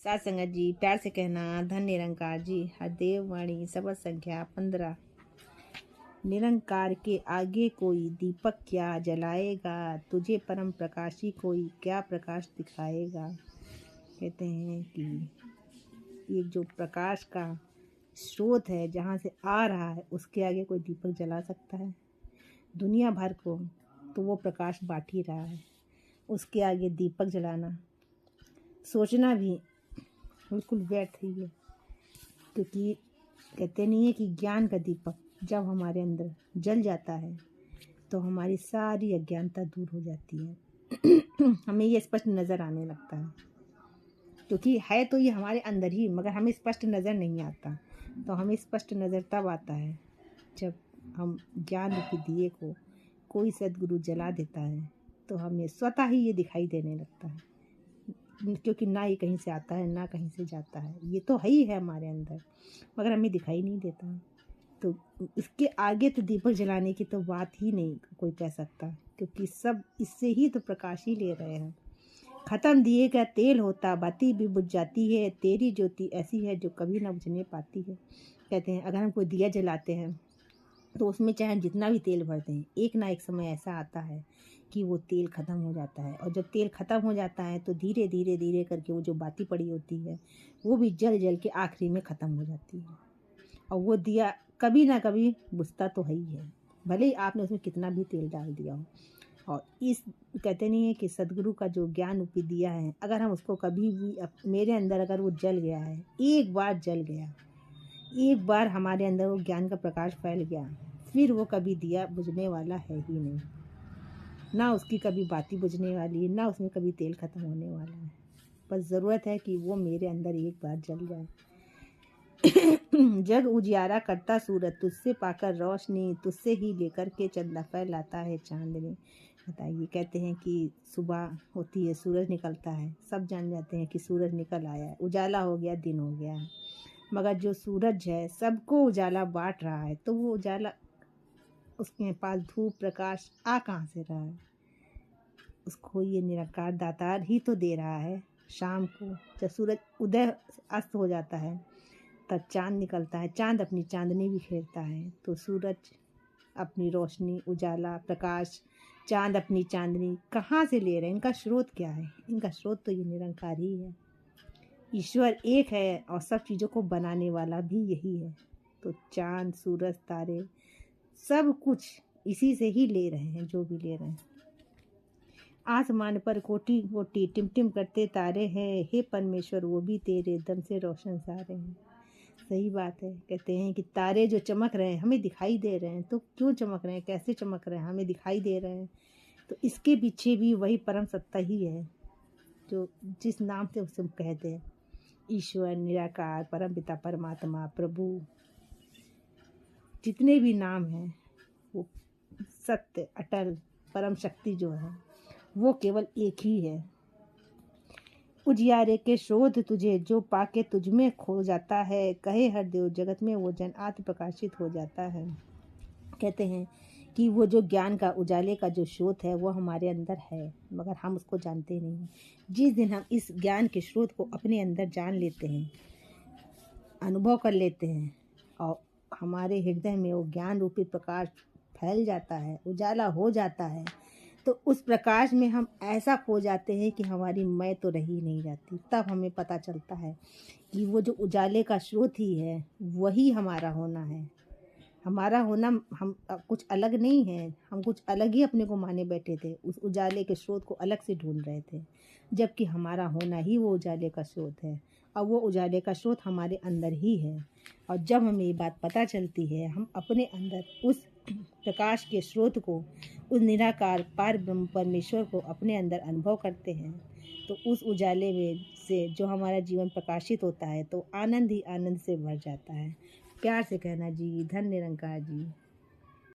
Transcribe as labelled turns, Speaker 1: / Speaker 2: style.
Speaker 1: सात संगत जी, प्यार से कहना धन निरंकार जी। हरदेव वाणी शब्द संख्या 15। निरंकार के आगे कोई दीपक क्या जलाएगा, तुझे परम प्रकाशी कोई क्या प्रकाश दिखाएगा। कहते हैं कि ये जो प्रकाश का स्रोत है, जहाँ से आ रहा है, उसके आगे कोई दीपक जला सकता है? दुनिया भर को तो वो प्रकाश बांट ही रहा है, उसके आगे दीपक जलाना सोचना भी बिल्कुल व्यर्थ ही है। क्योंकि कहते नहीं है कि ज्ञान का दीपक जब हमारे अंदर जल जाता है तो हमारी सारी अज्ञानता दूर हो जाती है। हमें ये स्पष्ट नज़र आने लगता है, क्योंकि है तो ये हमारे अंदर ही, मगर हमें स्पष्ट नज़र नहीं आता। तो हमें स्पष्ट नज़र तब आता है जब हम ज्ञान रूपी दिए को कोई सद्गुरु जला देता है, तो हमें स्वतः ही ये दिखाई देने लगता है। क्योंकि ना ये कहीं से आता है ना कहीं से जाता है, ये तो है ही है हमारे अंदर, मगर हमें दिखाई नहीं देता। तो इसके आगे तो दीपक जलाने की तो बात ही नहीं कोई कह सकता, क्योंकि सब इससे ही तो प्रकाश ही ले रहे हैं। ख़त्म दिए का तेल होता, बाती भी बुझ जाती है, तेरी ज्योति ऐसी है जो कभी ना बुझने पाती है। कहते हैं अगर हम कोई दिया जलाते हैं तो उसमें चाहे हम जितना भी तेल भर दें, एक ना एक समय ऐसा आता है कि वो तेल ख़त्म हो जाता है। और जब तेल ख़त्म हो जाता है तो धीरे धीरे धीरे करके वो जो बाती पड़ी होती है वो भी जल जल के आखिरी में ख़त्म हो जाती है। और वो दिया कभी ना कभी बुझता तो है ही है, भले ही आपने उसमें कितना भी तेल डाल दिया हो। और इस कहते नहीं है कि सदगुरु का जो ज्ञान रूपी दिया है, अगर हम उसको कभी भी मेरे अंदर अगर वो जल गया है, एक बार जल गया, एक बार हमारे अंदर वो ज्ञान का प्रकाश फैल गया, फिर वो कभी दिया बुझने वाला है ही नहीं। ना उसकी कभी बाती बुझने वाली है, ना उसमें कभी तेल ख़त्म होने वाला है। बस ज़रूरत है कि वो मेरे अंदर एक बार जल जाए। जग उजियारा करता सूरज, तुझसे पाकर रोशनी, तुझसे ही लेकर के चंदा फैलाता है चांदनी। बताइए, कहते हैं कि सुबह होती है, सूरज निकलता है, सब जान जाते हैं कि सूरज निकल आया है, उजाला हो गया, दिन हो गया है। मगर जो सूरज है सबको उजाला बांट रहा है, तो वो उजाला उसके पास धूप प्रकाश आ कहाँ से रहा है? उसको ये निरंकार दातार ही तो दे रहा है। शाम को जब सूरज उदय अस्त हो जाता है तब चांद निकलता है, चांद अपनी चांदनी बिखेरता है, तो सूरज अपनी रोशनी उजाला प्रकाश, चांद अपनी चांदनी कहाँ से ले रहे हैं? इनका स्रोत क्या है? इनका स्रोत तो ये निरंकार ही है। ईश्वर एक है और सब चीज़ों को बनाने वाला भी यही है। तो चांद सूरज तारे सब कुछ इसी से ही ले रहे हैं, जो भी ले रहे हैं। आसमान पर कोटि कोटि टिमटिम करते तारे हैं, हे परमेश्वर वो भी तेरे दम से रोशन सारे हैं। सही बात है। कहते हैं कि तारे जो चमक रहे हैं, हमें दिखाई दे रहे हैं, तो क्यों चमक रहे हैं, कैसे चमक रहे हैं, हमें दिखाई दे रहे हैं, तो इसके पीछे भी वही परम सत्ता ही है, जो जिस नाम से उसे हम कहते हैं ईश्वर, निराकार, परम पिता, परमात्मा, प्रभु, जितने भी नाम हैं वो सत्य अटल परम शक्ति जो है वो केवल एक ही है। उजियारे के शोध तुझे जो पाके तुझ में खो जाता है, कहे हर देव जगत में वो जन आत्म प्रकाशित हो जाता है। कहते हैं कि वो जो ज्ञान का उजाले का जो स्रोत है वो हमारे अंदर है, मगर हम उसको जानते नहीं। जिस दिन हम इस ज्ञान के स्रोत को अपने अंदर जान लेते हैं, अनुभव कर लेते हैं, और हमारे हृदय में वो ज्ञान रूपी प्रकाश फैल जाता है, उजाला हो जाता है, तो उस प्रकाश में हम ऐसा खो जाते हैं कि हमारी मैं तो रही नहीं जाती। तब हमें पता चलता है कि वो जो उजाले का स्रोत ही है वही हमारा होना है। हमारा होना हम कुछ अलग नहीं है, हम कुछ अलग ही अपने को माने बैठे थे, उस उजाले के स्रोत को अलग से ढूंढ रहे थे, जबकि हमारा होना ही वो उजाले का स्रोत है, और वो उजाले का स्रोत हमारे अंदर ही है। और जब हमें ये बात पता चलती है, हम अपने अंदर उस प्रकाश के स्रोत को, उस निराकार पार ब्रह्म परमेश्वर को अपने अंदर अनुभव करते हैं, तो उस उजाले में से जो हमारा जीवन प्रकाशित होता है तो आनंद ही आनंद से भर जाता है। प्यार से कहना जी, धन निरंकार जी।